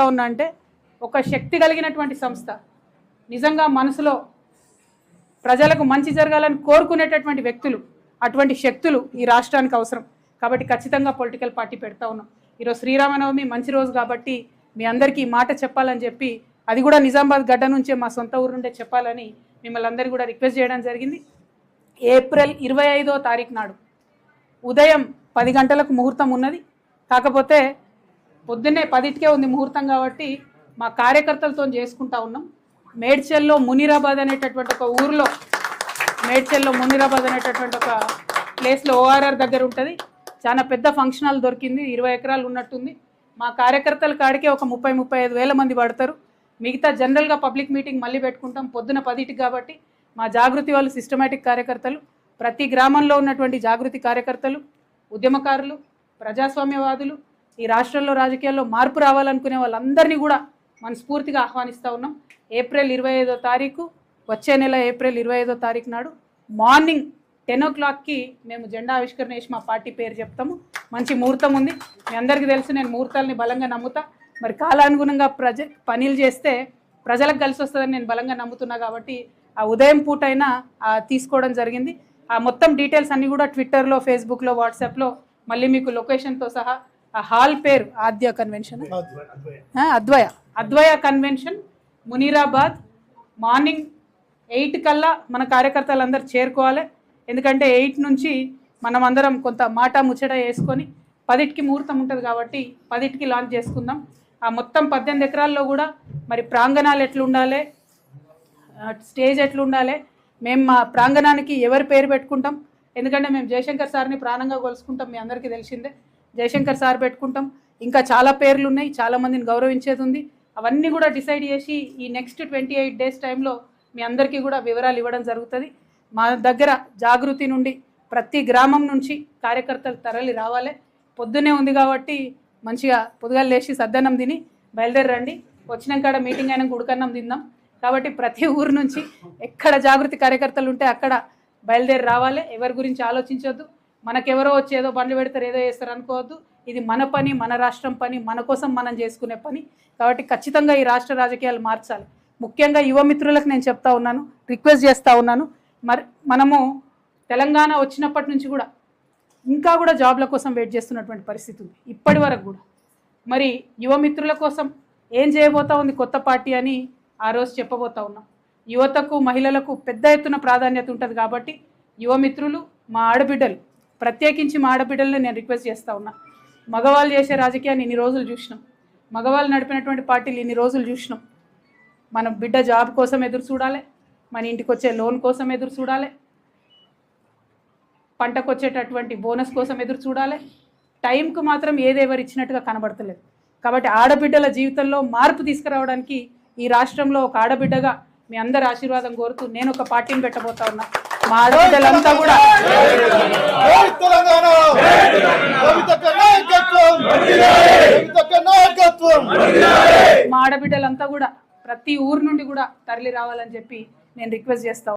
ఉన్నా అంటే ఒక శక్తి కలిగినటువంటి సంస్థ, నిజంగా మనసులో ప్రజలకు మంచి జరగాలని కోరుకునేటటువంటి వ్యక్తులు, అటువంటి శక్తులు ఈ రాష్ట్రానికి అవసరం. కాబట్టి ఖచ్చితంగా పొలిటికల్ పార్టీ పెడతా ఉన్నాం. ఈరోజు శ్రీరామనవమి మంచి రోజు కాబట్టి మీ అందరికీ ఈ మాట చెప్పాలని చెప్పి, అది కూడా నిజామాబాద్ గడ్డ నుంచే మా సొంత ఊరు నుండే చెప్పాలని మిమ్మల్ని అందరికీ కూడా రిక్వెస్ట్ చేయడం జరిగింది. ఏప్రిల్ 25వ తారీఖు నాడు ఉదయం 10 గంటలకు ముహూర్తం ఉన్నది. కాకపోతే పొద్దున్నే 10కే ఉంది ముహూర్తం కాబట్టి మా కార్యకర్తలతో చేసుకుంటా ఉన్నాం. మేడ్చల్లో మునీరాబాద్ అనేటటువంటి ఒక ఊరిలో, మేడ్చల్లో మునీరాబాద్ అనేటటువంటి ఒక ప్లేస్లో ఓఆర్ఆర్ దగ్గర ఉంటుంది. చాలా పెద్ద ఫంక్షన్ హాల్ దొరికింది, 20 ఎకరాలు ఉన్నట్టుంది. మా కార్యకర్తల కాడికే ఒక 30-35 వేల మంది పడతారు. మిగతా జనరల్గా పబ్లిక్ మీటింగ్ మళ్ళీ పెట్టుకుంటాం పొద్దున 10కి కాబట్టి మా జాగృతి వాళ్ళు సిస్టమేటిక్ కార్యకర్తలు, ప్రతి గ్రామంలో ఉన్నటువంటి జాగృతి కార్యకర్తలు, ఉద్యమకారులు, ప్రజాస్వామ్యవాదులు, ఈ రాష్ట్రంలో రాజకీయాల్లో మార్పు రావాలనుకునే వాళ్ళందరినీ కూడా మనస్ఫూర్తిగా ఆహ్వానిస్తూ ఉన్నాం. ఏప్రిల్ 25వ తారీఖు, వచ్చే నెల ఏప్రిల్ 25వ తారీఖు నాడు మార్నింగ్ 10 o'clockకి మేము జెండా ఆవిష్కరణ చేసి మా పార్టీ పేరు చెప్తాము. మంచి ముహూర్తం ఉంది, మీ అందరికీ తెలుసు. నేను ముహూర్తాలని బలంగా నమ్ముతా. మరి కాలానుగుణంగా పనులు చేస్తే ప్రజలకు కలిసి వస్తుందని నేను బలంగా నమ్ముతున్నా కాబట్టి ఆ ఉదయం పూట అయినా తీసుకోవడం జరిగింది. ఆ మొత్తం డీటెయిల్స్ అన్నీ కూడా ట్విట్టర్లో, ఫేస్బుక్లో, వాట్సాప్లో మళ్ళీ మీకు లొకేషన్తో సహా. ఆ హాల్ పేరు ఆద్య కన్వెన్షన్, అద్వయ కన్వెన్షన్, మునీరాబాద్. మార్నింగ్ 8 కల్లా మన కార్యకర్తలందరూ చేరుకోవాలి. ఎందుకంటే 8 నుంచి మనం అందరం కొంత మాట ముచ్చట వేసుకొని 10కి ముహూర్తం ఉంటుంది కాబట్టి 10కి లాంచ్ చేసుకుందాం. ఆ మొత్తం 18 ఎకరాల్లో కూడా మరి ప్రాంగణాలు ఎట్లుండాలి, స్టేజ్ ఎట్లుండాలి, మేము మా ప్రాంగణానికి ఎవరి పేరు పెట్టుకుంటాం. ఎందుకంటే మేము జయశంకర్ సార్ని ప్రాణంగా కొలుసుకుంటాం, మీ అందరికీ తెలిసిందే. జయశంకర్ సార్ పెట్టుకుంటాం. ఇంకా చాలా పేర్లు ఉన్నాయి, చాలామందిని గౌరవించేది ఉంది. అవన్నీ కూడా డిసైడ్ చేసి ఈ నెక్స్ట్ 28 డేస్ టైంలో మీ అందరికీ కూడా వివరాలు ఇవ్వడం జరుగుతుంది. మా దగ్గర జాగృతి నుండి ప్రతి గ్రామం నుంచి కార్యకర్తలు తరలి రావాలి. పొద్దునే ఉంది కాబట్టి మంచిగా పొద్దుగాలు లేచి సద్దన్నం తిని బయలుదేరండి. వచ్చినాక మీటింగ్ అయినా ఉడకన్నం తిందాం. కాబట్టి ప్రతి ఊరు నుంచి ఎక్కడ జాగృతి కార్యకర్తలు ఉంటే అక్కడ బయలుదేరి రావాలి. ఎవరి గురించి ఆలోచించొద్దు. మనకెవరో వచ్చి ఏదో బండ్లు పెడతారు, ఏదో చేస్తారు అనుకోవద్దు. ఇది మన పని, మన రాష్ట్రం పని, మన కోసం మనం చేసుకునే పని. కాబట్టి ఖచ్చితంగా ఈ రాష్ట్ర రాజకీయాలు మార్చాలి. ముఖ్యంగా యువ మిత్రులకు నేను చెప్తా ఉన్నాను, రిక్వెస్ట్ చేస్తూ ఉన్నాను. మరి మనము తెలంగాణ వచ్చినప్పటి నుంచి కూడా ఇంకా కూడా జాబ్ల కోసం వెయిట్ చేస్తున్నటువంటి పరిస్థితి ఉంది ఇప్పటి వరకు కూడా. మరి యువ మిత్రుల కోసం ఏం చేయబోతా ఉంది కొత్త పార్టీ అని ఆ రోజు చెప్పబోతా ఉన్నాం. యువతకు, మహిళలకు పెద్ద ఎత్తున ప్రాధాన్యత ఉంటుంది కాబట్టి యువ మిత్రులు, మా ఆడబిడ్డలు, ప్రత్యేకించి మా ఆడబిడ్డలను నేను రిక్వెస్ట్ చేస్తూ ఉన్నా. మగవాళ్ళు చేసే రాజకీయాన్ని ఇన్ని రోజులు చూసినాం, మగవాళ్ళు నడిపినటువంటి పార్టీలు ఇన్ని రోజులు చూసినాం. మన బిడ్డ జాబ్ కోసం ఎదురు చూడాలి, మన ఇంటికి వచ్చే లోన్ కోసం ఎదురు చూడాలి, పంటకు వచ్చేటటువంటి బోనస్ కోసం ఎదురు చూడాలి. టైంకు మాత్రం ఏదెవరు ఇచ్చినట్టుగా కనబడతలేదు. కాబట్టి ఆడబిడ్డల జీవితంలో మార్పు తీసుకురావడానికి ఈ రాష్ట్రంలో ఒక ఆడబిడ్డగా మీ అందరి ఆశీర్వాదం కోరుతూ నేను ఒక పార్టీని పెట్టబోతా ఉన్నా. మా ఆడబిడ్డలంతా కూడా ప్రతి ఊరు నుండి కూడా తరలి రావాలని చెప్పి నేను రిక్వెస్ట్ చేస్తా.